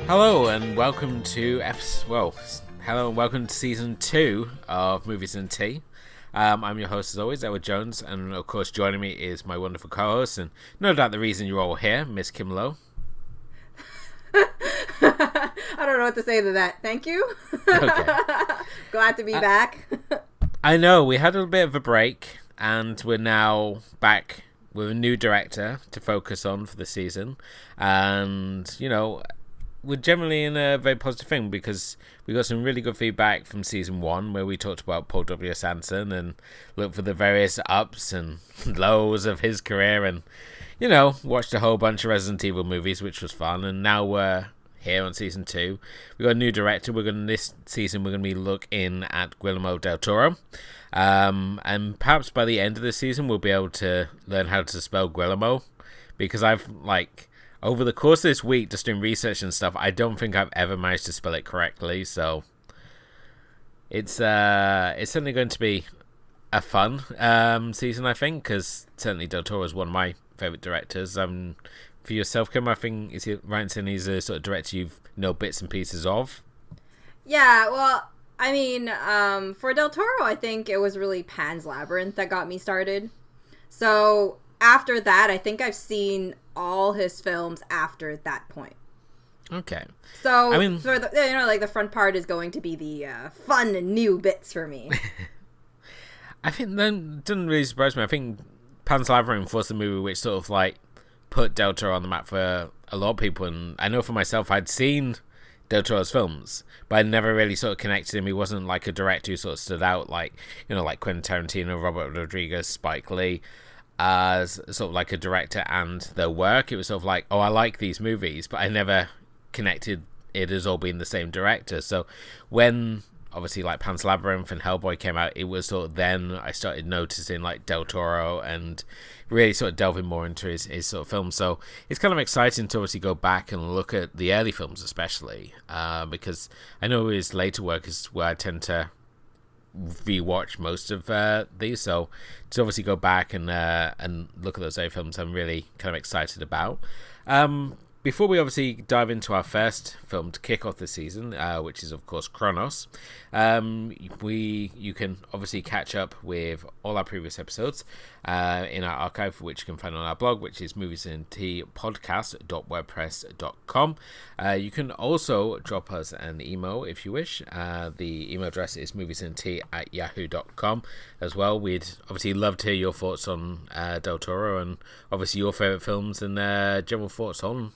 Hello and welcome to hello and welcome to season 2 of Movies and Tea. I'm your host as always, Elwood Jones, and of course joining me is my wonderful co-host and no doubt the reason you're all here, Miss Kim Lowe. I don't know what to say to that. Thank you. Okay. Glad to be back. I know, we had a bit of a break and we're now back with a new director to focus on for the season, and you know, we're generally in a very positive thing because we got some really good feedback from season 1 where we talked about Paul W. Sanson and looked for the various ups and lows of his career, and you know, watched a whole bunch of Resident Evil movies, which was fun. And now we're here on season 2. We got a new director. This season we're going to be looking at Guillermo del Toro, and perhaps by the end of the season we'll be able to learn how to spell Guillermo, because I've over the course of this week, just doing research and stuff, I don't think I've ever managed to spell it correctly. So it's certainly going to be a fun season, I think, because certainly Del Toro is one of my favorite directors. For yourself, Kim, I think, is he right in saying he's a sort of director you've know bits and pieces of? Yeah, well, I mean, for Del Toro, I think it was really Pan's Labyrinth that got me started. So after that, I think I've seen all his films after that point. Okay. So, I mean, for the, the front part is going to be the fun and new bits for me. I think that doesn't really surprise me. I think Pan's Labyrinth was the movie which sort of put Del Toro on the map for a lot of people, and I know for myself I'd seen Del Toro's films, but I never really sort of connected him. He wasn't like a director who sort of stood out like Quentin Tarantino, Robert Rodriguez, Spike Lee, as sort of like a director and their work. It was sort of like, oh, I like these movies, but I never connected it as all being the same director. So when obviously Pan's Labyrinth and Hellboy came out, it was sort of then I started noticing Del Toro and really sort of delving more into his sort of films. So it's kind of exciting to obviously go back and look at the early films, especially because I know his later work is where I tend to rewatch most of these. So to obviously go back and look at those early films, I'm really kind of excited about. Before we obviously dive into our first film to kick off the season, which is of course Cronos, you can obviously catch up with all our previous episodes in our archive, which you can find on our blog, which is moviesandteapodcast.wordpress.com. You can also drop us an email if you wish. The email address is moviesandtea@yahoo.com as well. We'd obviously love to hear your thoughts on Del Toro and obviously your favourite films and general thoughts on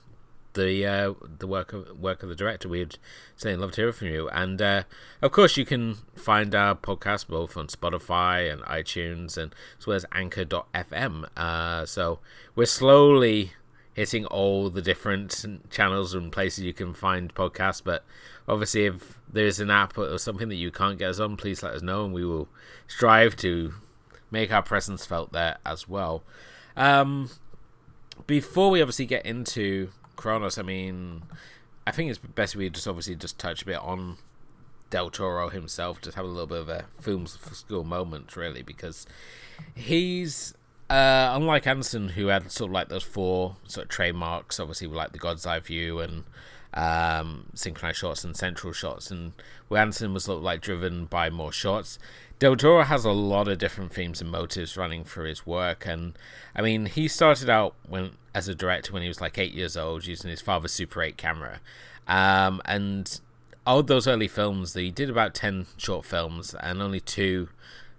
the work of the director. We'd certainly love to hear from you. And of course you can find our podcast both on Spotify and iTunes, and as well as anchor.fm. So we're slowly hitting all the different channels and places you can find podcasts, but obviously if there's an app or something that you can't get us on, please let us know and we will strive to make our presence felt there as well. Before we obviously get into Cronos, I mean, I think it's best we just touch a bit on Del Toro himself, just have a little bit of a film school moment, really, because he's unlike Anderson, who had sort of those 4 sort of trademarks, obviously with the God's Eye view and synchronized shots and central shots, and where Anderson was sort of driven by more shots, Del Toro has a lot of different themes and motives running through his work. And I mean, he started out as a director when he was 8 years old, using his father's Super 8 camera, and all those early films, he did about 10 short films, and only 2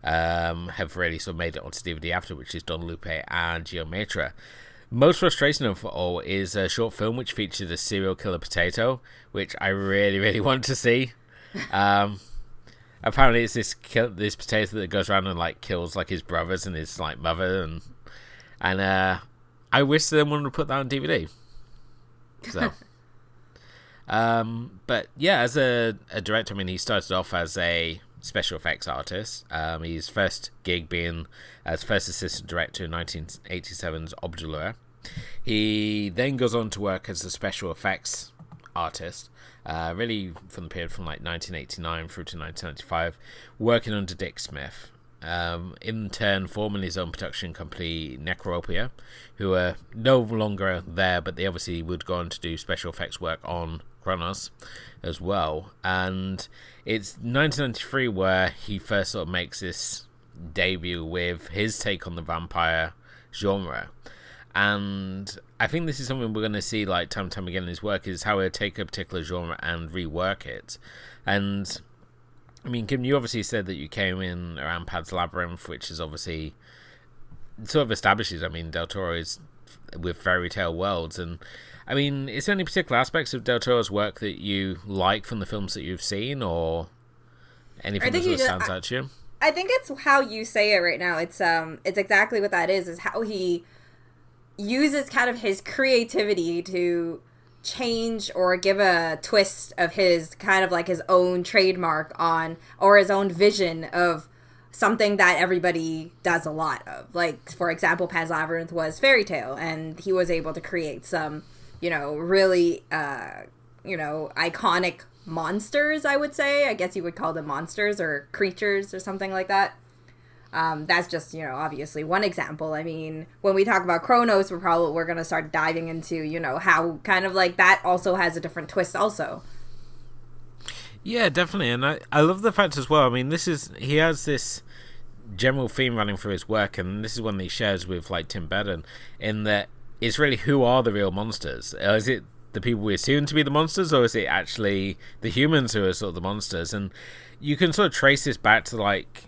have really sort of made it onto DVD after, which is Don Lupe and Geometra. Most frustrating of all is a short film which featured a serial killer potato, which I really, really want to see. Apparently it's this potato that goes around and kills his brothers and his mother, and I wish someone would put that on DVD. So but yeah, as a director, I mean, he started off as a special effects artist. His first gig being as first assistant director in 1987's Obduleur. He then goes on to work as a special effects artist, really from the period from 1989 through to 1995, working under Dick Smith. in turn forming his own production company, Necropia, who are no longer there, but they obviously would go on to do special effects work on Cronos as well. And it's 1993 where he first sort of makes this debut with his take on the vampire genre. And I think this is something we're going to see like time and time again in his work, is how he'll take a particular genre and rework it. And I mean, Kim, you obviously said that you came in around Pan's Labyrinth, which is obviously sort of establishes, I mean, Del Toro is with fairy tale worlds. And I mean, is there any particular aspects of Del Toro's work that you like from the films that you've seen, or anything that sort of stands out to you? I think it's how you say it right now. It's exactly what that is how he uses kind of his creativity to change or give a twist of his kind of like his own trademark on, or his own vision of something that everybody does a lot of. Like, for example, Pan's Labyrinth was fairy tale, and he was able to create some, really, iconic monsters, I would say. I guess you would call them monsters or creatures or something like that. That's just, obviously one example. I mean, when we talk about Cronos, we're going to start diving into, how kind of like that also has a different twist also. Yeah, definitely. And I love the fact as well. I mean, he has this general theme running through his work, and this is one that he shares with like Tim Burton, in that it's really, who are the real monsters? Is it the people we assume to be the monsters, or is it actually the humans who are sort of the monsters? And you can sort of trace this back to like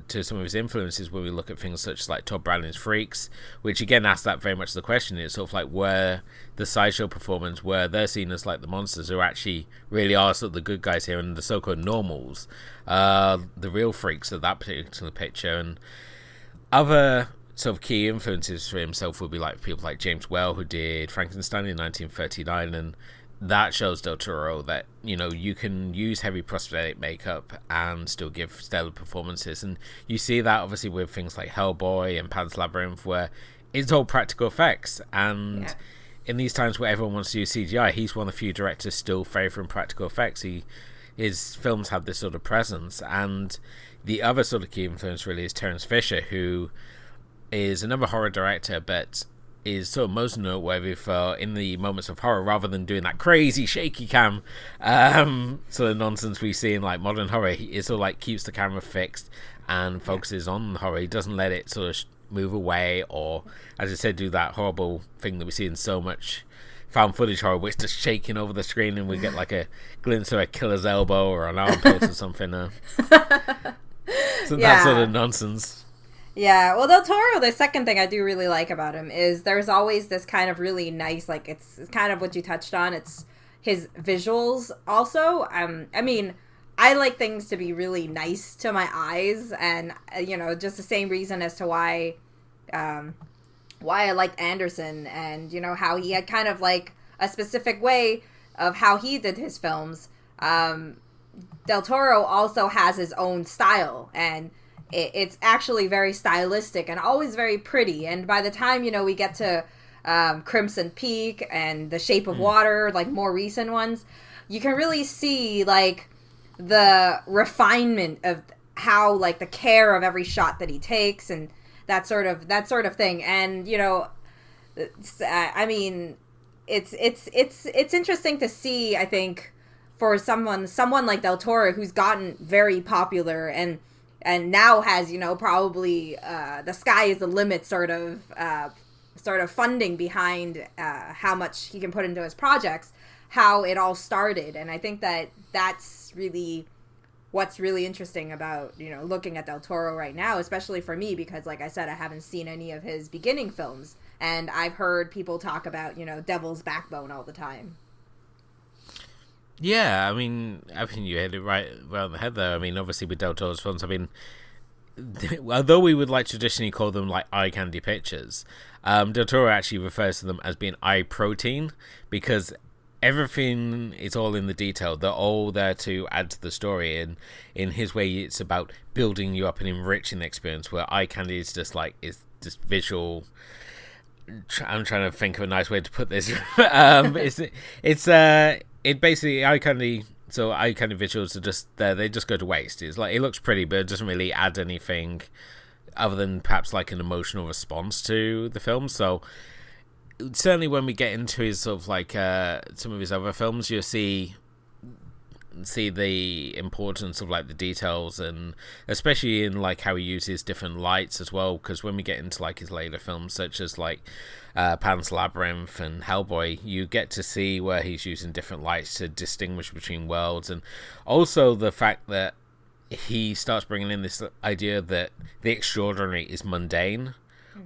to some of his influences when we look at things such as like Todd Browning's Freaks, which again asks that very much the question. It's sort of like where the sideshow performance, where they're seen as like the monsters, who actually really are sort of the good guys here, and the so-called normals, the real freaks of that particular picture. And other sort of key influences for himself would be like people like James Whale, who did Frankenstein in 1939, and that shows Del Toro that, you can use heavy prosthetic makeup and still give stellar performances. And you see that obviously with things like Hellboy and Pan's Labyrinth, where it's all practical effects. And in these times where everyone wants to use CGI, he's one of the few directors still favouring practical effects. His films have this sort of presence. And the other sort of key influence really is Terence Fisher, who is another horror director, but is sort of most noteworthy for in the moments of horror, rather than doing that crazy shaky cam sort of nonsense we see in like modern horror. He sort of like keeps the camera fixed and focuses on the horror. He doesn't let it sort of move away, or, as I said, do that horrible thing that we see in so much found footage horror, which is just shaking over the screen and we get like a glimpse of a killer's elbow or an armpit or something. That sort of nonsense. Yeah, well, Del Toro, the second thing I do really like about him is there's always this kind of really nice, like, it's kind of what you touched on, it's his visuals also. I mean, I like things to be really nice to my eyes, and, just the same reason as to why I liked Anderson, and, how he had kind of, like, a specific way of how he did his films. Del Toro also has his own style, and it's actually very stylistic and always very pretty. And by the time, we get to Crimson Peak and The Shape of Water, like more recent ones, you can really see like the refinement of how like the care of every shot that he takes and that sort of thing. And, I mean, it's interesting to see, I think, for someone like Del Toro, who's gotten very popular and now has, probably the sky is the limit sort of funding behind how much he can put into his projects, how it all started. And I think that's really what's really interesting about, looking at Del Toro right now, especially for me, because like I said, I haven't seen any of his beginning films, and I've heard people talk about, Devil's Backbone all the time. Yeah, I mean, you hit it right on the head there. I mean, obviously with Del Toro's films, I mean, although we would like traditionally call them like eye candy pictures, Del Toro actually refers to them as being eye protein, because everything is all in the detail. They're all there to add to the story, and in his way, it's about building you up and enriching the experience. Where eye candy is just visual. I'm trying to think of a nice way to put this. It basically, eye candy so eye kind of visuals are just there. They just go to waste. It's like, it looks pretty, but it doesn't really add anything other than perhaps like an emotional response to the film. So certainly when we get into his sort of like some of his other films, you'll see the importance of like the details, and especially in like how he uses different lights as well, because when we get into like his later films such as like Pan's Labyrinth and Hellboy, you get to see where he's using different lights to distinguish between worlds, and also the fact that he starts bringing in this idea that the extraordinary is mundane.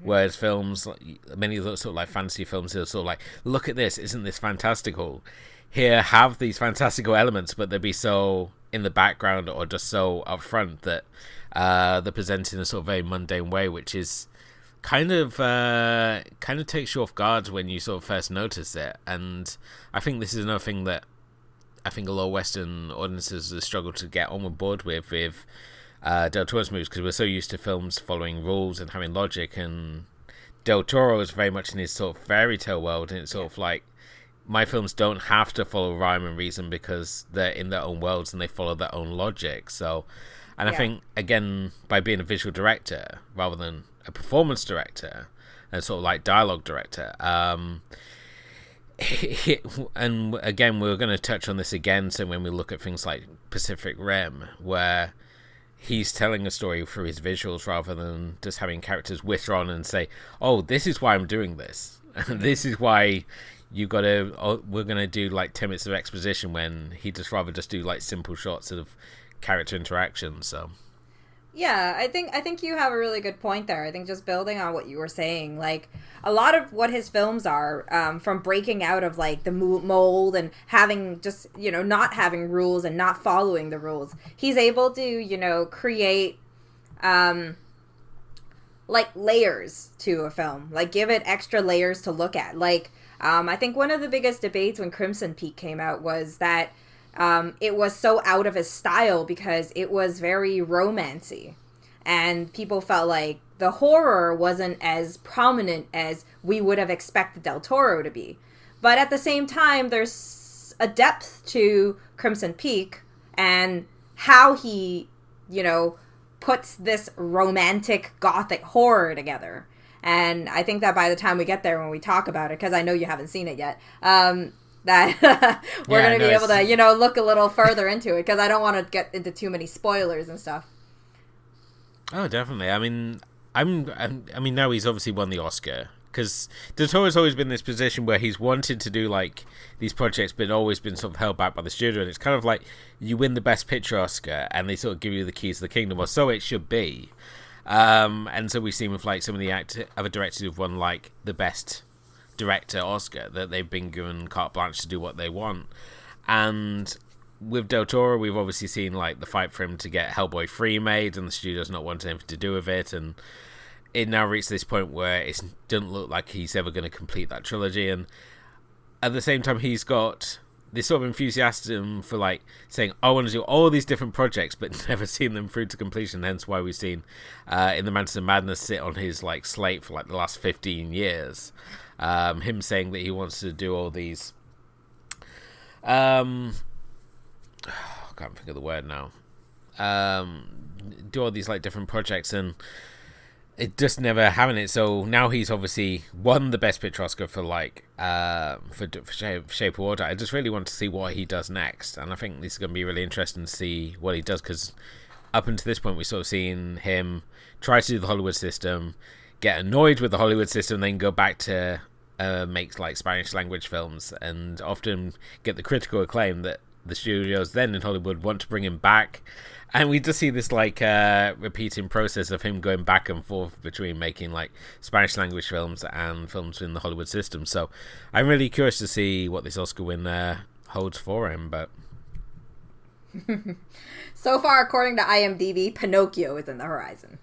Whereas films, many of those sort of like fantasy films, are sort of like, look at this, isn't this fantastical? Here, have these fantastical elements, but they'll be so in the background or just so up front that they're presented in a sort of very mundane way, which is kind of takes you off guard when you sort of first notice it. And I think this is another thing that I think a lot of Western audiences have struggled to get on board with Del Toro's movies, because we're so used to films following rules and having logic, and Del Toro is very much in his sort of fairy tale world, and it's sort of like, my films don't have to follow rhyme and reason because they're in their own worlds and they follow their own logic. So, and I think, again, by being a visual director rather than a performance director and sort of like dialogue director, and again, we're going to touch on this again, so when we look at things like Pacific Rim, where he's telling a story through his visuals rather than just having characters whitter on and say, oh, this is why I'm doing this. This is why we're gonna do like 10 minutes of exposition, when he just rather just do like simple shots of character interaction. So yeah, I think you have a really good point there. I think just building on what you were saying, like a lot of what his films are, from breaking out of like the mold and having just, not having rules and not following the rules, he's able to, create like layers to a film, like give it extra layers to look at. Like I think one of the biggest debates when Crimson Peak came out was that it was so out of his style because it was very romancy, and people felt like the horror wasn't as prominent as we would have expected Del Toro to be. But at the same time, there's a depth to Crimson Peak and how he, puts this romantic gothic horror together. And I think that by the time we get there, when we talk about it, because I know you haven't seen it yet, that we're going to be able to, look a little further into it, because I don't want to get into too many spoilers and stuff. Oh, definitely. I mean, now he's obviously won the Oscar, because Del Toro's always been in this position where he's wanted to do like these projects, but always been sort of held back by the studio. And it's kind of like you win the Best Picture Oscar, and they sort of give you the keys to the kingdom, or so it should be. And so we've seen with like some of the other directors who've won like the Best Director Oscar, that they've been given carte blanche to do what they want. And with Del Toro, we've obviously seen like the fight for him to get Hellboy 3 made, and the studio's not wanting anything to do with it, and it now reached this point where it doesn't look like he's ever going to complete that trilogy. And at the same time, he's got this sort of enthusiasm for like saying, I want to do all these different projects, but never seen them through to completion. Hence why we've seen in the Mountains of Madness sit on his like slate for like the last 15 years. Him saying that he wants to do all these I can't think of the word now, do all these like different projects, and it just never having it. So now he's obviously won the Best Picture Oscar for like for Shape of Water. I just really want to see what he does next, and I think this is going to be really interesting to see what he does, because up until this point we've sort of seen him try to do the Hollywood system, get annoyed with the Hollywood system, then go back to make like Spanish language films, and often get the critical acclaim that the studios then in Hollywood want to bring him back. And we just see this like repeating process of him going back and forth between making like Spanish language films and films in the Hollywood system. So I'm really curious to see what this Oscar win holds for him. But so far, according to IMDb, Pinocchio is in the horizon.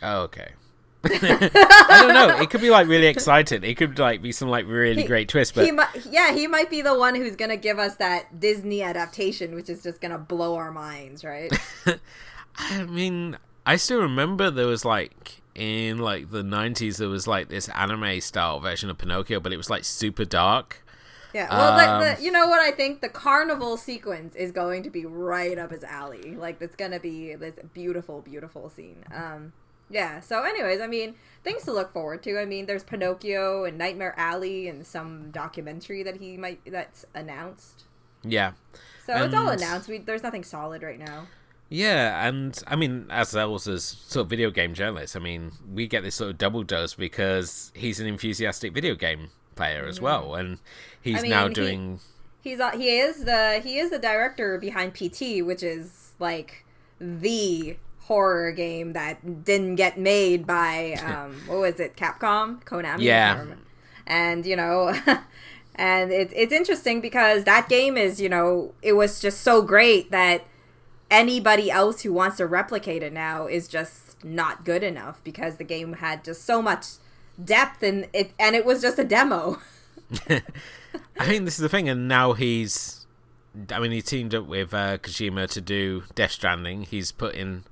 Oh, okay. I don't know. It could be like really exciting. It could like be some like really great twist. But he might be the one who's gonna give us that Disney adaptation, which is just gonna blow our minds, right? I mean, I still remember there was like in like the 90s there was like this anime style version of Pinocchio, but it was like super dark. Yeah, well, you know what? I think the carnival sequence is going to be right up his alley. Like, it's going to be this beautiful, beautiful scene. Yeah, so anyways, I mean, things to look forward to. I mean, there's Pinocchio and Nightmare Alley and some documentary that's announced. Yeah. So it's all announced. There's nothing solid right now. Yeah, and I mean, as sort of video game journalists, I mean, we get this sort of double dose because he's an enthusiastic video game player as well, and he's now doing. He is the director behind PT, which is like the horror game that didn't get made by what was it, Capcom, Konami? Yeah, and and it's interesting because that game is it was just so great that anybody else who wants to replicate it now is just not good enough because the game had just so much depth and it was just a demo. I think this is the thing, and now he teamed up with Kojima to do Death Stranding. He's put in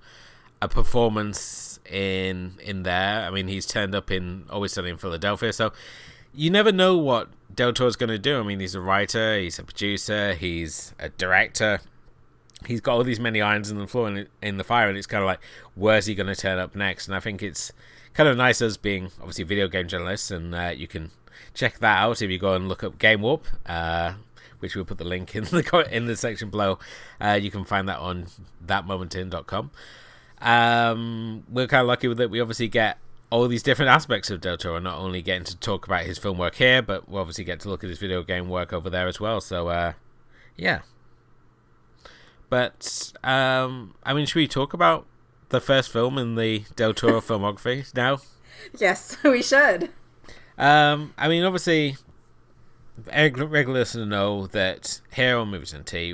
a performance in there. I mean, he's turned up in Always Sunny in Philadelphia, so you never know what Del Toro's going to do. I mean, he's a writer, he's a producer, he's a director. He's got all these many irons in the floor in the fire, and it's kind of like, where's he going to turn up next? And I think it's kind of nice as being obviously video game journalists, and you can check that out if you go and look up Game Warp, which we'll put the link in the section below. You can find that on thatmomentin.com. We're kind of lucky with it. We obviously get all these different aspects of Del Toro, not only getting to talk about his film work here, but we obviously get to look at his video game work over there as well. So, yeah. But, I mean, should we talk about the first film in the Del Toro filmography now? Yes, we should. I mean, obviously, regular listeners know that here on Movies and Tea,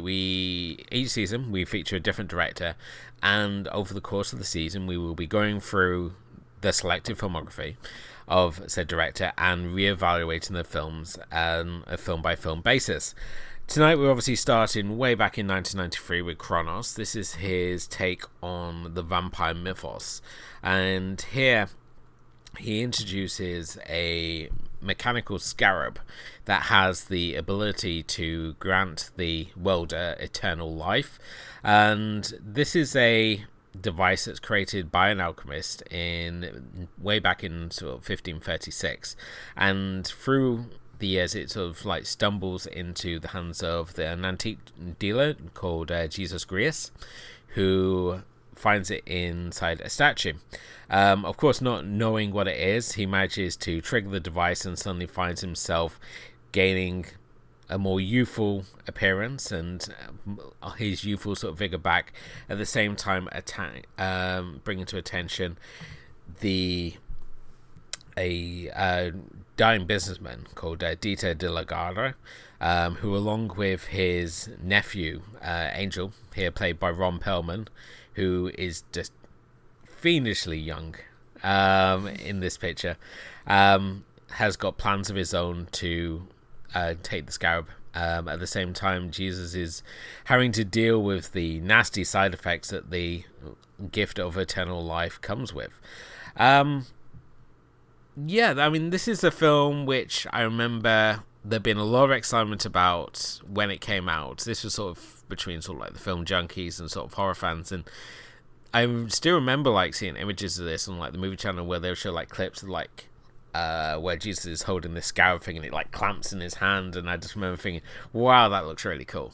each season we feature a different director, and over the course of the season we will be going through the selected filmography of said director and reevaluating the films on a film-by-film basis. Tonight we're obviously starting way back in 1993 with Cronos. This is his take on the vampire mythos, and here he introduces a mechanical scarab that has the ability to grant the welder eternal life, and this is a device that's created by an alchemist way back in sort of 1536, and through the years it sort of like stumbles into the hands of an antique dealer called Jesus Grius, who finds it inside a statue. Of course, not knowing what it is, he manages to trigger the device and suddenly finds himself gaining a more youthful appearance and his youthful sort of vigor back, at the same time bringing to attention a dying businessman called Dieter de la Garde, who, along with his nephew Angel, here played by Ron Perlman, who is just fiendishly young in this picture, has got plans of his own to take the scarab. At the same time, Jesus is having to deal with the nasty side effects that the gift of eternal life comes with. Yeah, I mean, this is a film which I remember there being a lot of excitement about when it came out. This was sort of between sort of like the film junkies and sort of horror fans, and I still remember like seeing images of this on like the movie channel where they would show like clips of like where Jesus is holding this scarab thing and it like clamps in his hand, and I just remember thinking, wow, that looks really cool.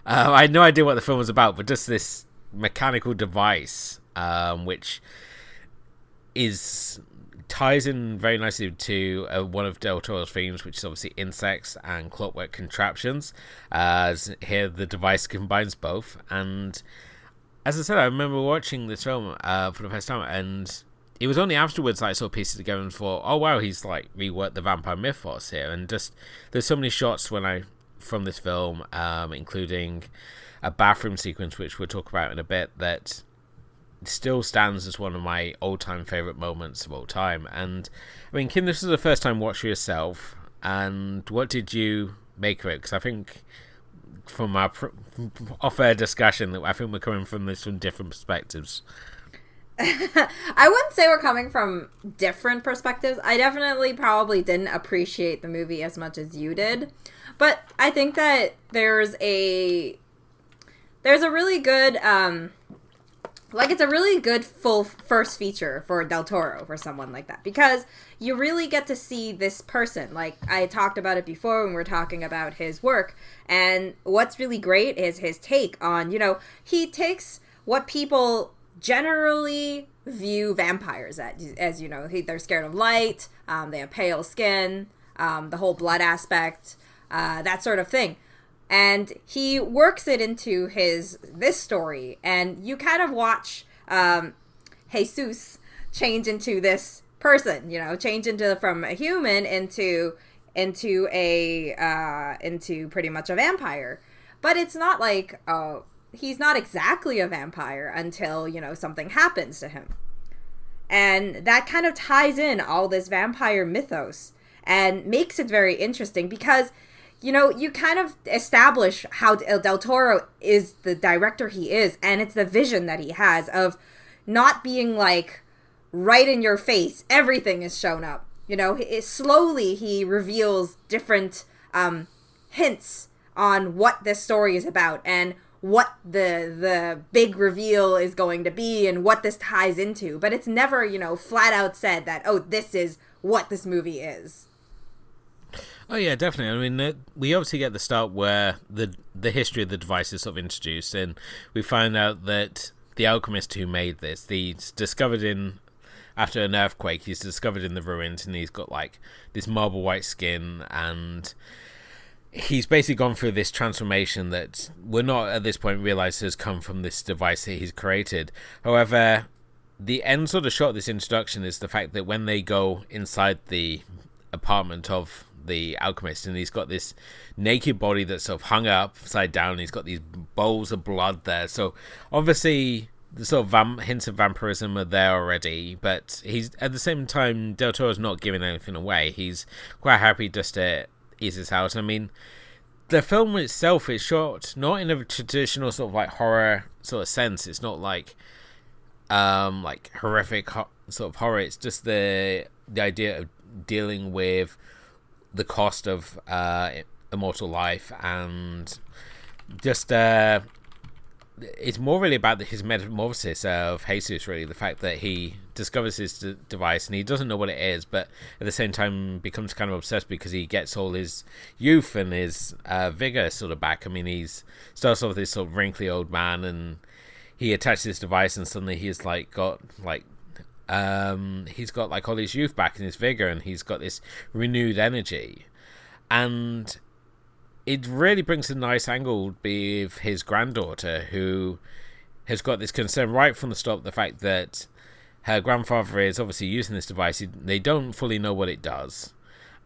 I had no idea what the film was about, but just this mechanical device which ties in very nicely to one of Del Toro's themes, which is obviously insects and clockwork contraptions. As here the device combines both, and as I said, I remember watching this film for the first time, and it was only afterwards that I sort of pieced it together and thought, oh wow, he's like reworked the vampire mythos here. And just there's so many shots from this film, including a bathroom sequence which we'll talk about in a bit, that still stands as one of my all-time favorite moments of all time. And I mean, Kim, this is the first time watch for yourself, and what did you make of it? Because I think from our off-air discussion that I think we're coming from this from different perspectives. I wouldn't say we're coming from different perspectives. I definitely probably didn't appreciate the movie as much as you did. But I think that there's a really good it's a really good full first feature for Del Toro, for someone like that, because you really get to see this person. Like, I talked about it before when we were talking about his work, and what's really great is his take on, he takes what people generally view vampires as they're scared of light, they have pale skin, the whole blood aspect, that sort of thing. And he works it into this story, and you kind of watch Jesus change into this person, change from a human into pretty much a vampire. But it's not like he's not exactly a vampire until something happens to him, and that kind of ties in all this vampire mythos and makes it very interesting because you kind of establish how Del Toro is the director he is, and it's the vision that he has of not being like right in your face. Everything is shown up. Slowly he reveals different hints on what this story is about and what the big reveal is going to be and what this ties into. But it's never, flat out said that, oh, this is what this movie is. Oh yeah, definitely. I mean, we obviously get the start where the history of the device is sort of introduced, and we find out that the alchemist who made this, he's discovered after an earthquake, he's discovered in the ruins, and he's got like this marble white skin, and he's basically gone through this transformation that we're not at this point realized has come from this device that he's created. However, the end sort of shot of this introduction is the fact that when they go inside the apartment of the alchemist, and he's got this naked body that's sort of hung upside down, and he's got these bowls of blood there, so obviously the sort of hints of vampirism are there already, but he's at the same time, Del Toro's not giving anything away. He's quite happy just to ease this out. I mean, the film itself is shot not in a traditional sort of like horror sort of sense. It's not like horrific sort of horror. It's just the idea of dealing with the cost of immortal life, and just it's more really about his metamorphosis of Jesus, really. The fact that he discovers his device and he doesn't know what it is, but at the same time becomes kind of obsessed because he gets all his youth and his vigor sort of back. I mean, he's starts off with this sort of wrinkly old man, and he attaches his device, and suddenly he's like got like he's got like all his youth back and his vigor, and he's got this renewed energy. And it really brings a nice angle with his granddaughter, who has got this concern right from the start, the fact that her grandfather is obviously using this device. They don't fully know what it does,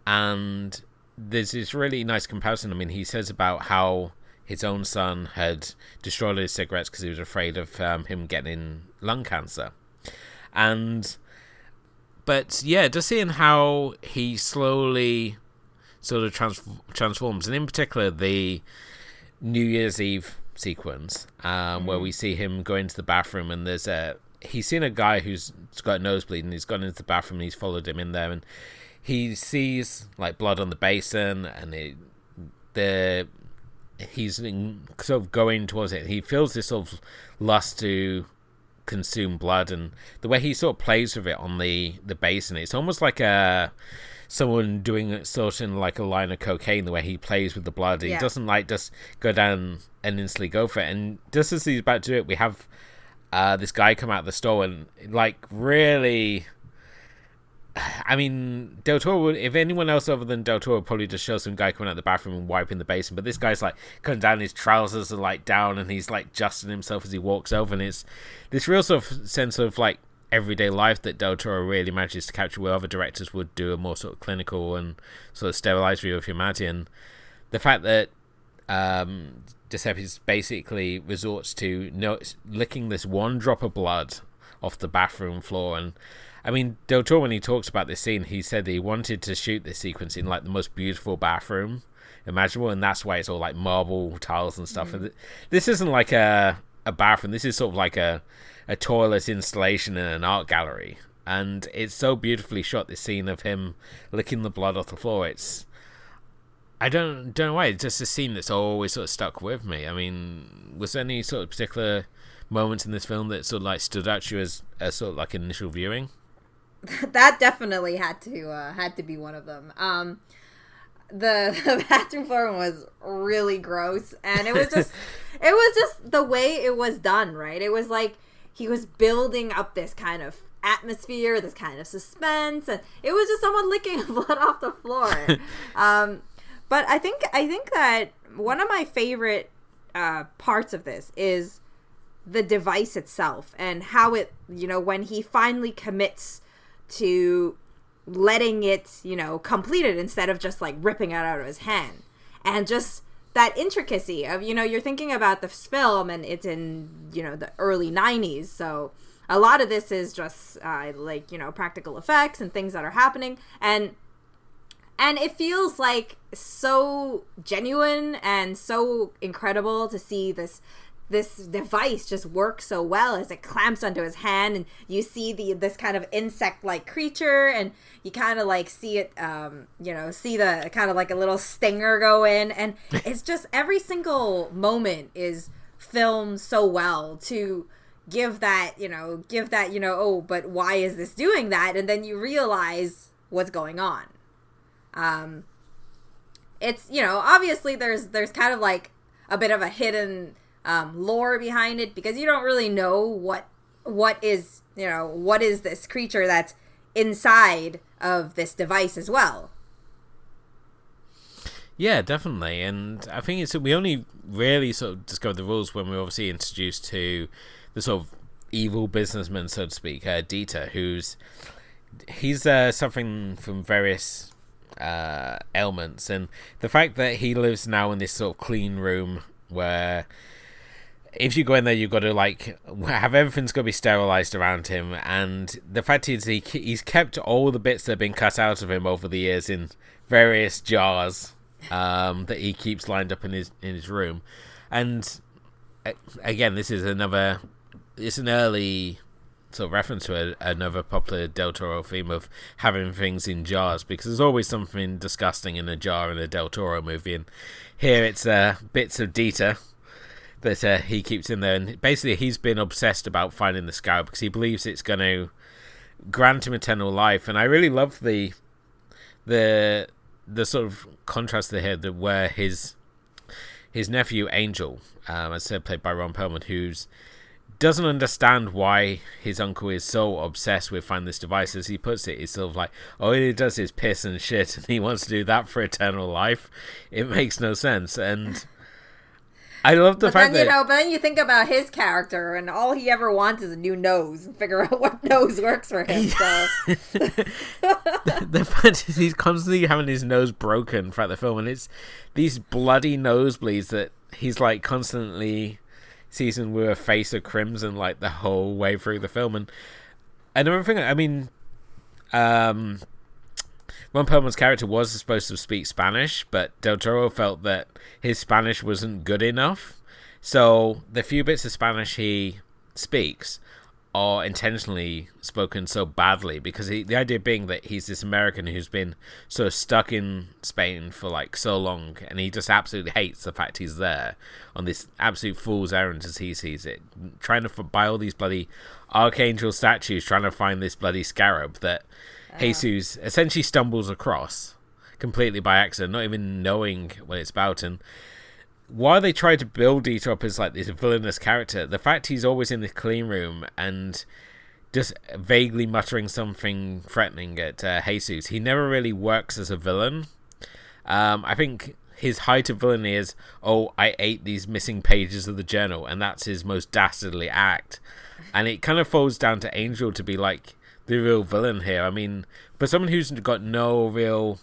and there's this really nice comparison. I mean, he says about how his own son had destroyed his cigarettes because he was afraid of him getting lung cancer. But yeah, just seeing how he slowly sort of transforms, and in particular the New Year's Eve sequence, where we see him go into the bathroom, and he's seen a guy who's got a nosebleed, and he's gone into the bathroom, and he's followed him in there, and he sees like blood on the basin, and he's sort of going towards it. He feels this sort of lust to consume blood, and the way he sort of plays with it on the basin, it's almost like someone doing it sort of like a line of cocaine, the way he plays with the blood. He doesn't like just go down and instantly go for it. And just as he's about to do it, we have this guy come out of the store, and like really, I mean, Del Toro would, if anyone else other than Del Toro, would probably just show some guy coming out of the bathroom and wiping the basin, but this guy's like coming down, his trousers are like down, and he's like adjusting himself as he walks over, and it's this real sort of sense of like everyday life that Del Toro really manages to capture, where other directors would do a more sort of clinical and sort of sterilized view of humanity. And the fact that Giuseppe basically resorts to licking this one drop of blood off the bathroom floor. And I mean, Del Toro, when he talks about this scene, he said that he wanted to shoot this sequence in like the most beautiful bathroom imaginable, and that's why it's all like marble tiles and stuff. And this isn't like a a bathroom. This is sort of like a toilet installation in an art gallery. And it's so beautifully shot, this scene of him licking the blood off the floor. I don't know why, it's just a scene that's always sort of stuck with me. I mean, was there any sort of particular moments in this film that sort of like stood out to you as sort of like an initial viewing? That definitely had to be one of them. The bathroom floor was really gross, and it was just the way it was done, right? It was like he was building up this kind of atmosphere, this kind of suspense, and it was just someone licking blood off the floor. But I think that one of my favorite parts of this is the device itself, and how it, when he finally commits to letting it, complete it instead of just like ripping it out of his hand. And just that intricacy of, you're thinking about this film and it's in, the early 90s. So a lot of this is just practical effects and things that are happening. And it feels like so genuine and so incredible to see this device just works so well as it clamps onto his hand, and you see this kind of insect-like creature, and you kind of like see it, see the kind of like a little stinger go in, and it's just every single moment is filmed so well to give that, oh, but why is this doing that? And then you realize what's going on. It's, obviously there's kind of like a bit of a hidden lore behind it, because you don't really know what is this creature that's inside of this device as well. Yeah, definitely. And I think we only really sort of discovered the rules when we were obviously introduced to the sort of evil businessman, so to speak, Dieter, he's suffering from various ailments, and the fact that he lives now in this sort of clean room where if you go in there, you've got to like have everything's got to be sterilized around him, and the fact is he's kept all the bits that have been cut out of him over the years in various jars that he keeps lined up in his room. And again, this is it's an early sort of reference to another popular Del Toro theme of having things in jars, because there's always something disgusting in a jar in a Del Toro movie, and here it's bits of Dieter that he keeps in there. And basically he's been obsessed about finding the scarab because he believes it's going to grant him eternal life. And I really love the sort of contrast there where his nephew Angel, as I said, played by Ron Perlman, who's doesn't understand why his uncle is so obsessed with finding this device. As he puts it, he's sort of like, all he does is piss and shit, and he wants to do that for eternal life. It makes no sense. And I love the fact that... but then you think about his character, and all he ever wants is a new nose, and figure out what nose works for him, so... the fact is he's constantly having his nose broken throughout the film, and it's these bloody nosebleeds that he's, like, constantly seasoned with a face of crimson, like, the whole way through the film. And another thing, I mean... Ron Perlman's character was supposed to speak Spanish, but Del Toro felt that his Spanish wasn't good enough. So the few bits of Spanish he speaks are intentionally spoken so badly, because the idea being that he's this American who's been sort of stuck in Spain for like so long, and he just absolutely hates the fact he's there on this absolute fool's errand as he sees it, trying to buy all these bloody archangel statues, trying to find this bloody scarab that Jesus essentially stumbles across completely by accident, not even knowing what it's about. And while they try to build Dieter up as like this villainous character, the fact he's always in the clean room and just vaguely muttering something threatening at Jesus, he never really works as a villain. I think his height of villainy is, oh, I ate these missing pages of the journal, and that's his most dastardly act. And it kind of falls down to Angel to be like the real villain here. I mean, for someone who's got no real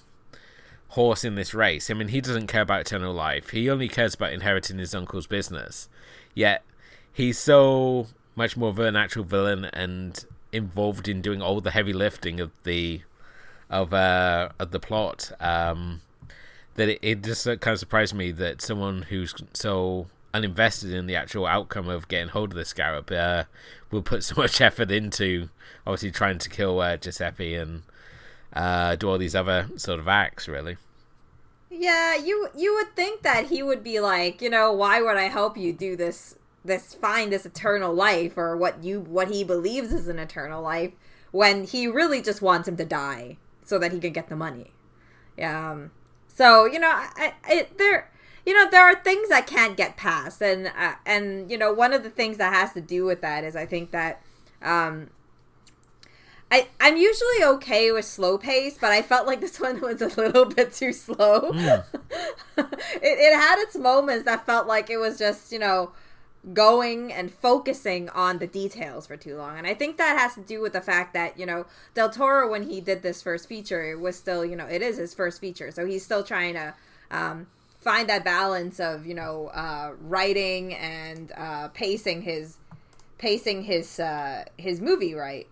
horse in this race, I mean, he doesn't care about eternal life. He only cares about inheriting his uncle's business. Yet he's so much more of an actual villain and involved in doing all the heavy lifting of the plot. That it just kind of surprised me that someone who's so uninvested in the actual outcome of getting hold of the scarab, will put so much effort into obviously trying to kill Giuseppe and do all these other sort of acts, really. Yeah, you would think that he would be like, why would I help you do this find this eternal life, or what he believes is an eternal life, when he really just wants him to die so that he can get the money. So there are things that can't get past, and one of the things that has to do with that is, I think that I'm usually okay with slow pace, but I felt like this one was a little bit too slow. It had its moments that felt like it was just, going and focusing on the details for too long. And I think that has to do with the fact that, Del Toro, when he did this first feature, it was still, it is his first feature. So he's still trying to find that balance of, writing and pacing his movie right.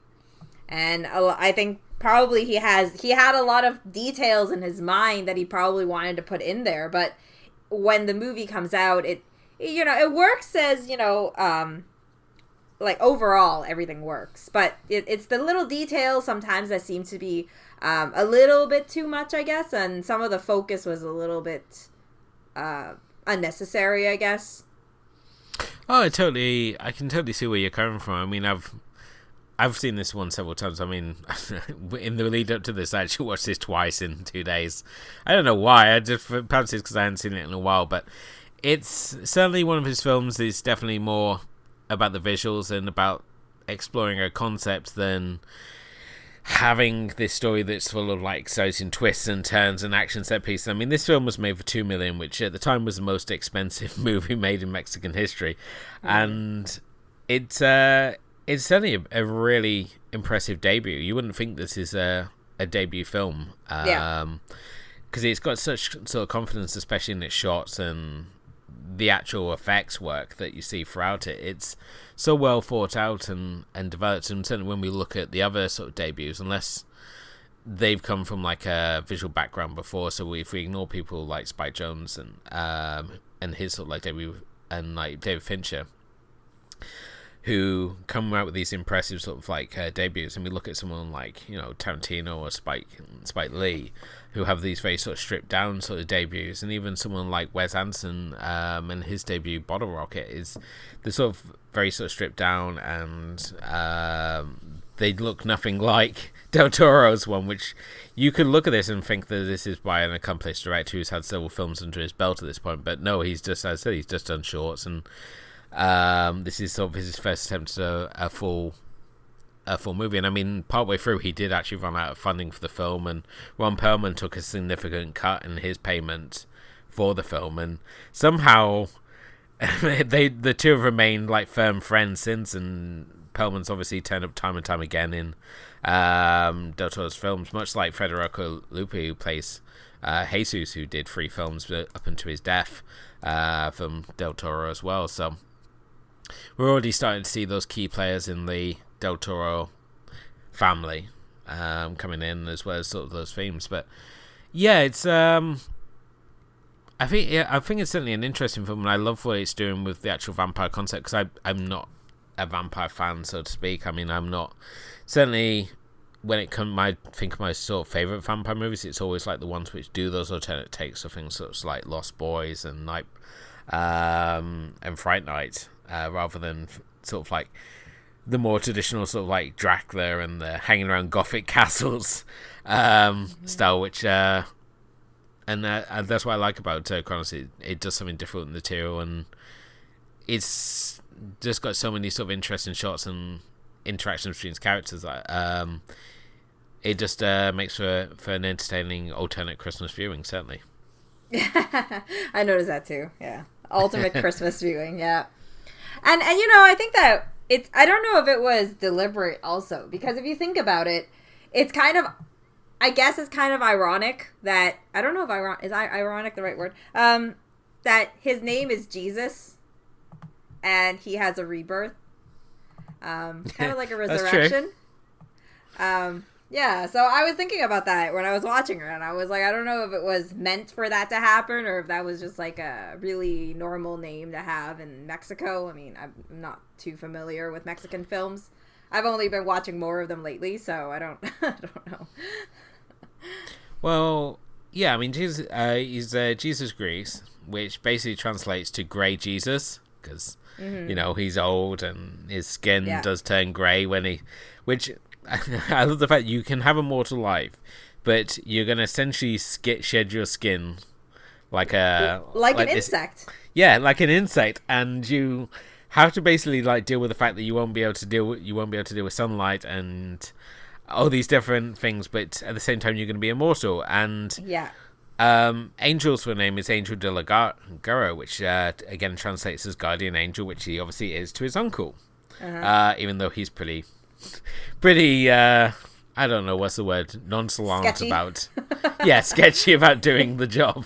And I think probably he had a lot of details in his mind that he probably wanted to put in there, but when the movie comes out, it works as, like overall everything works, but it's the little details sometimes that seem to be a little bit too much, I guess, and some of the focus was a little bit unnecessary, I guess. Oh, I can totally see where you're coming from. I mean, I've seen this one several times. I mean, in the lead up to this, I actually watched this twice in 2 days. I don't know why. Perhaps it's because I hadn't seen it in a while, but it's certainly one of his films is definitely more about the visuals and about exploring a concept than having this story that's full of like exciting twists and turns and action set pieces. I mean, this film was made for $2 million, which at the time was the most expensive movie made in Mexican history, and it's certainly a really impressive debut. You wouldn't think this is a debut film, because it's got such sort of confidence, especially in its shots and the actual effects work that you see throughout it. It's so well thought out and developed, and certainly when we look at the other sort of debuts, unless they've come from like a visual background before, so if we ignore people like Spike Jonze and his sort of like debut, and like David Fincher, who come out with these impressive sort of like debuts, and we look at someone like Tarantino or Spike Lee, who have these very sort of stripped down sort of debuts, and even someone like Wes Anderson and his debut Bottle Rocket is the sort of very sort of stripped down, and they look nothing like Del Toro's one, which you could look at this and think that this is by an accomplished director who's had several films under his belt at this point, but no, he's just, as I said, he's just done shorts, and this is sort of his first attempt at a full movie. And I mean, partway through, he did actually run out of funding for the film, and Ron Perlman took a significant cut in his payment for the film, and somehow the two have remained like firm friends since. And Perlman's obviously turned up time and time again in Del Toro's films, much like Federico Lupi, who plays Jesus, who did 3 films up until his death from Del Toro as well. So we're already starting to see those key players in the Del Toro family coming in, as well as sort of those themes. But yeah, it's I think it's certainly an interesting film, and I love what it's doing with the actual vampire concept, because I'm not a vampire fan, so to speak. I mean, I'm not certainly, when it comes, I think of my sort of favorite vampire movies, it's always like the ones which do those alternate takes of things such like Lost Boys and Night and Fright Night, rather than sort of like the more traditional sort of like Dracula and the hanging around gothic castles style, which and that's what I like about Cronos. It does something different in the material, and it's just got so many sort of interesting shots and interactions between its characters. It just makes for an entertaining alternate Christmas viewing, certainly. I noticed that too. Yeah, ultimate Christmas viewing. Yeah, and I think that it's, I don't know if it was deliberate also, because if you think about it, it's kind of, I guess it's kind of ironic that, I don't know if is ironic the right word, that his name is Jesus and he has a rebirth, kind of like a resurrection. Yeah, so I was thinking about that when I was watching her, and I was like, I don't know if it was meant for that to happen or if that was just like a really normal name to have in Mexico. I mean, I'm not too familiar with Mexican films. I've only been watching more of them lately, so I don't, I don't know. Well, yeah, I mean, Jesus, he's Jesus Grease, which basically translates to Grey Jesus, because, he's old and his skin does turn grey when he... Which, I love the fact you can have a mortal life, but you're going to essentially shed your skin like a... Like an insect. Yeah, like an insect, and you have to basically deal with the fact that you won't be able to deal with sunlight and all these different things, but at the same time you're going to be immortal. And Angel's full name is Angel de la Guerra, which again translates as guardian angel, which he obviously is to his uncle, even though he's pretty I don't know what's the word, nonchalant sketchy. About sketchy about doing the job.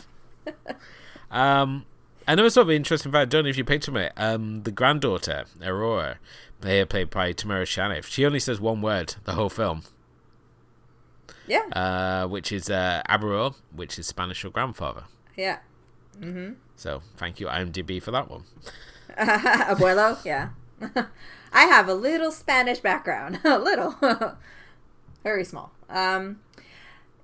Another sort of interesting fact, I don't know if you picked on it, the granddaughter Aurora, played by Tamara Shanif, she only says one word the whole film, which is abuelo, which is Spanish for grandfather. So thank you IMDb for that one. Abuelo. I have a little Spanish background. A little. Very small. So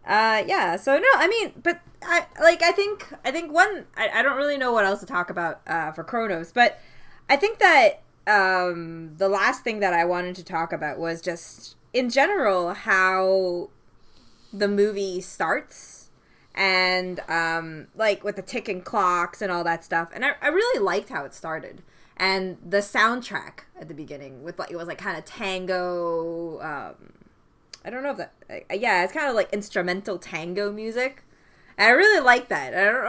no, I mean, but I think one, I don't really know what else to talk about for Cronos, but I think that the last thing that I wanted to talk about was just in general how the movie starts and with the ticking clocks and all that stuff, and I really liked how it started. And the soundtrack at the beginning with it was kind of tango. I don't know if that. It's kind of like instrumental tango music. And I really like that. I don't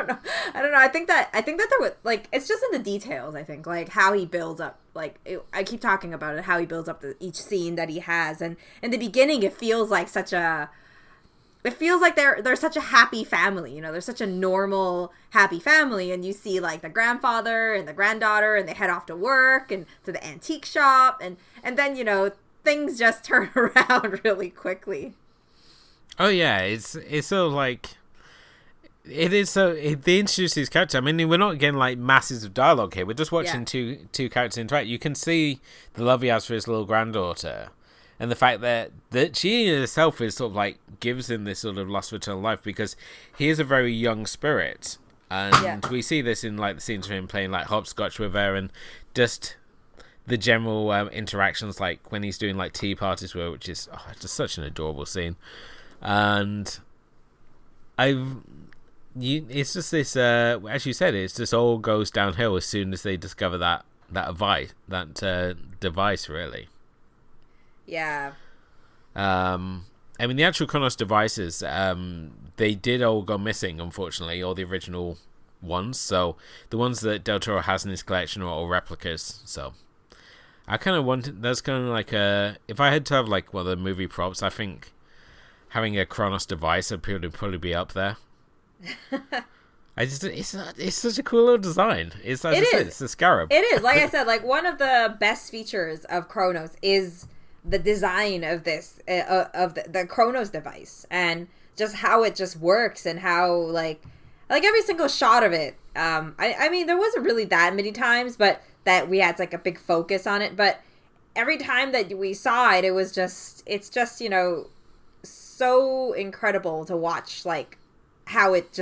know. I think that there was it's just in the details. I think how he builds up. I keep talking about it. How he builds up each scene that he has, and in the beginning, it feels like they're such a happy family, they're such a normal, happy family. And you see the grandfather and the granddaughter, and they head off to work and to the antique shop. And then, things just turn around really quickly. Oh yeah. It's sort of it is so, they introduce these characters. I mean, we're not getting masses of dialogue here. We're just watching two characters interact. You can see the love he has for his little granddaughter. And the fact that she herself is sort of gives him this sort of lust for eternal life, because he is a very young spirit. And we see this in the scenes of him playing hopscotch with her, and just the general interactions, when he's doing tea parties with her, which is just such an adorable scene. And it's just this, as you said, it's just all goes downhill as soon as they discover that device, really. Yeah. I mean, the actual Cronos devices, they did all go missing, unfortunately, all the original ones. So the ones that Del Toro has in his collection are all replicas. So I kind of wanted, that's kind of if I had to have one of the movie props, I think having a Cronos device would probably be up there. It's such a cool little design. It's a scarab. It is. Like I said, one of the best features of Cronos is the design of this of the Cronos device, and just how it just works, and how every single shot of it. I mean, there wasn't really that many times, but that we had a big focus on it. But every time that we saw it, it's just so incredible to watch how it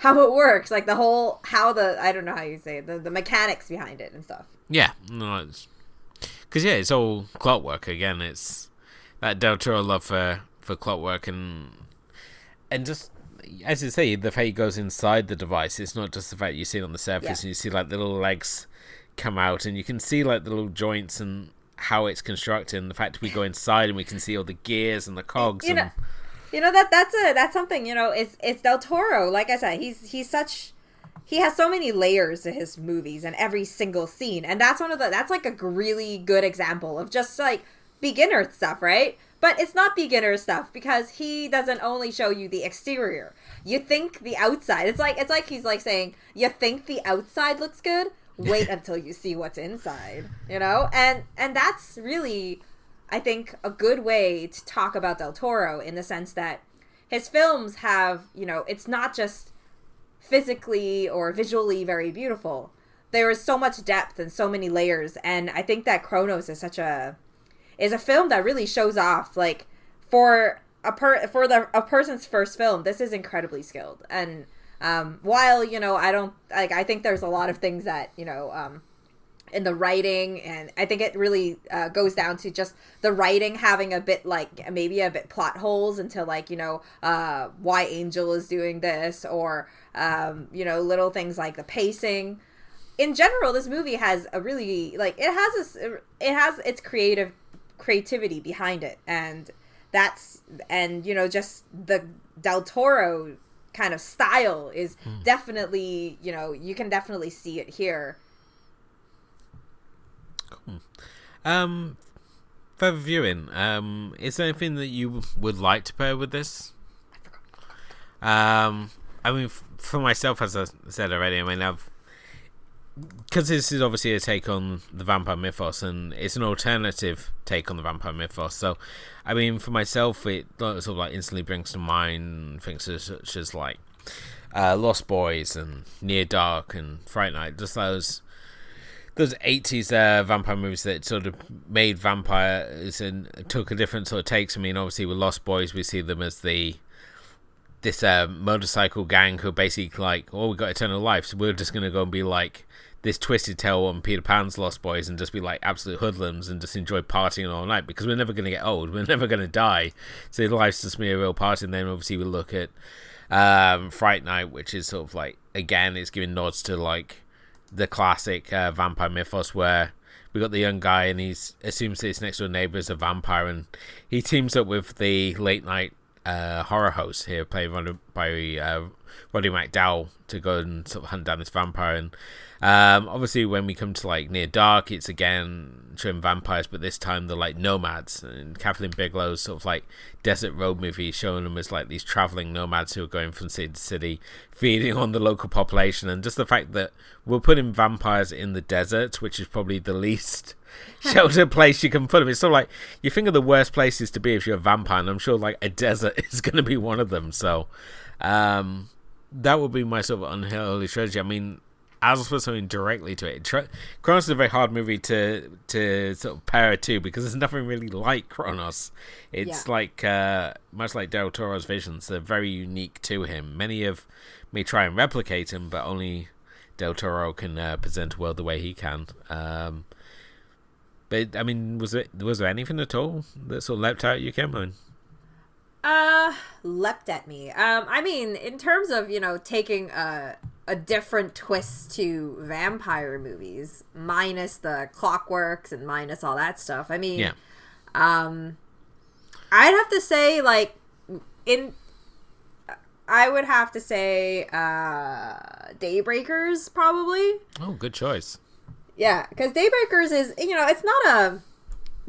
works, the whole I don't know how you say it, the mechanics behind it and stuff. Yeah, no, because it's all clockwork again. It's that Del Toro love for clockwork, and just as you say, the fact he goes inside the device. It's not just the fact you see it on the surface, and you see the little legs come out, and you can see the little joints and how it's constructed. And the fact we go inside and we can see all the gears and the cogs. That's something. It's Del Toro. Like I said, he has so many layers to his movies and every single scene. And that's that's a really good example of just beginner stuff, right? But it's not beginner stuff, because he doesn't only show you the exterior. You think the outside. It's like he's saying, you think the outside looks good? Wait until you see what's inside, And that's really, I think, a good way to talk about Del Toro, in the sense that his films have, it's not just physically or visually very beautiful. There is so much depth and so many layers, and I think that Cronos is a film that really shows off, like, for a person's first film. This is incredibly skilled, and while I think there's a lot of things that in the writing, and I think it really goes down to just the writing having a bit, like, maybe a bit plot holes into, like, why Angel is doing this, or little things like the pacing. In general, this movie has a really, like, it has its creativity behind it, and just the Del Toro kind of style is definitely, you can definitely see it here. Cool. Further viewing, is there anything that you would like to pair with this? I mean, for myself, as I said already, I mean, because this is obviously a take on the vampire mythos, and it's an alternative take on the vampire mythos. So, I mean, for myself, it sort of like instantly brings to mind things such as like Lost Boys and Near Dark and Fright Night, just those 80s vampire movies that sort of made vampires and took a different sort of takes. I mean, obviously with Lost Boys, we see them as this motorcycle gang who are basically like, oh, we got eternal life, so we're just going to go and be like this Twisted Tale on Peter Pan's Lost Boys and just be like absolute hoodlums and just enjoy partying all night, because we're never going to get old, we're never going to die, so life's just be a real party. And then obviously we look at Fright Night, which is sort of like, again, it's giving nods to like the classic vampire mythos, where we got the young guy and he assumes that his next door neighbor is a vampire, and he teams up with the late night horror host here, played by Roddy McDowall, to go and sort of hunt down this vampire. And obviously when we come to like Near Dark, it's again showing vampires, but this time they're like nomads, and Kathleen Bigelow's sort of like Desert Road movie showing them as like these traveling nomads who are going from city to city, feeding on the local population. And just the fact that we're putting vampires in the desert, which is probably the least sheltered place you can put them. It's sort of like, you think of the worst places to be if you're a vampire, and I'm sure like a desert is going to be one of them. So that would be my sort of unholy strategy. I mean, as for something directly to it, Cronos is a very hard movie to sort of pair it to, because there's nothing really like Cronos. It's like much like Del Toro's visions, they're very unique to him. Many may try and replicate him, but only Del Toro can present a world the way he can. But I mean, was there anything at all that sort of leapt out at you, Kim? Leapt at me. I mean, in terms of, taking a different twist to vampire movies, minus the clockworks and minus all that stuff. I mean, I'd have to say, like, I would have to say, Daybreakers, probably. Oh, good choice. Yeah, because Daybreakers is, it's not a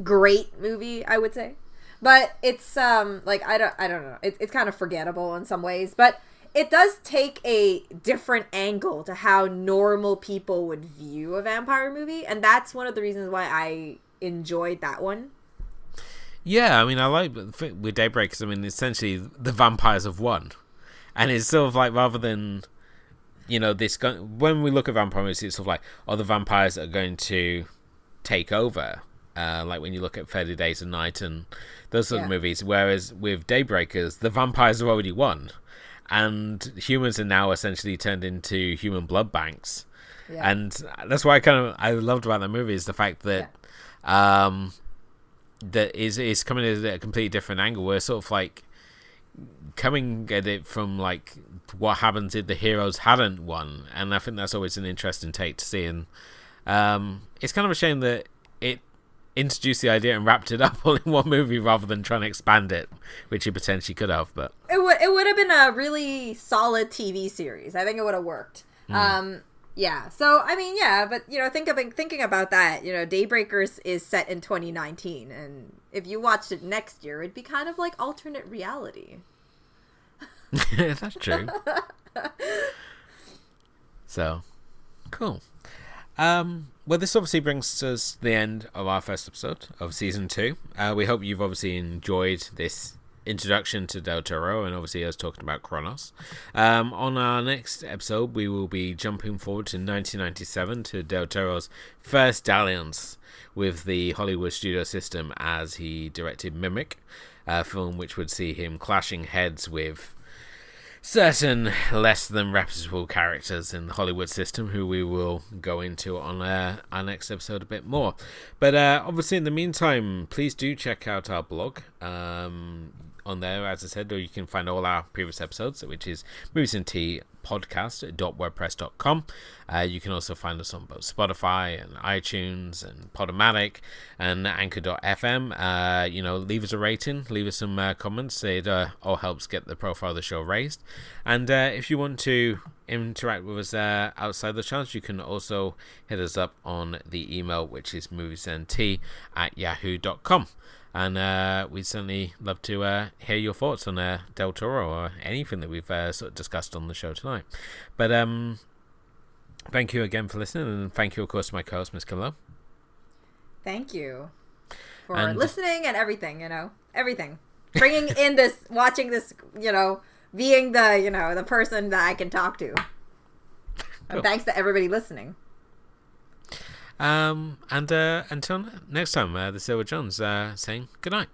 great movie, I would say. But it's, like, I don't know. It's kind of forgettable in some ways. But it does take a different angle to how normal people would view a vampire movie. And that's one of the reasons why I enjoyed that one. Yeah, I mean, I like with Daybreakers, I mean, essentially, the vampires have won. And it's sort of like, rather than, when we look at vampire movies, it's sort of like, the vampires are going to take over. Like when you look at 30 Days a Night and those sort of movies. Whereas with Daybreakers, the vampires have already won. And humans are now essentially turned into human blood banks. Yeah. And that's why I loved about that movie, is the fact that that is coming at a completely different angle. We're sort of like coming at it from like what happens if the heroes hadn't won. And I think that's always an interesting take to see. And it's kind of a shame that it introduced the idea and wrapped it up all in one movie rather than trying to expand it, which it potentially could have. But it would have been a really solid TV series. I think it would have worked. Yeah. So I mean, yeah, but thinking about that, Daybreakers is set in 2019, and if you watched it next year, it'd be kind of like alternate reality. That's true. So cool. well, this obviously brings us to the end of our first episode of season 2. We hope you've obviously enjoyed this introduction to Del Toro, and obviously us talking about Cronos. On our next episode, we will be jumping forward to 1997 to Del Toro's first dalliance with the Hollywood studio system as he directed Mimic, a film which would see him clashing heads with certain less than reputable characters in the Hollywood system, who we will go into on our next episode a bit more. But obviously, in the meantime, please do check out our blog. On there, as I said, or you can find all our previous episodes, which is moviesandteapodcast.wordpress.com. You can also find us on both Spotify and iTunes and Podomatic and Anchor.fm. Leave us a rating, leave us some comments. It all helps get the profile of the show raised. And if you want to interact with us outside the channels, you can also hit us up on the email, which is moviesandtea@yahoo.com. And we'd certainly love to hear your thoughts on Del Toro or anything that we've sort of discussed on the show tonight. But thank you again for listening, and thank you, of course, to my co-host, Miss Camilla. Thank you for listening and everything, everything. Bringing in this, watching this, being the person that I can talk to. Cool. And thanks to everybody listening. And until next time, this is Elwood Jones saying good night.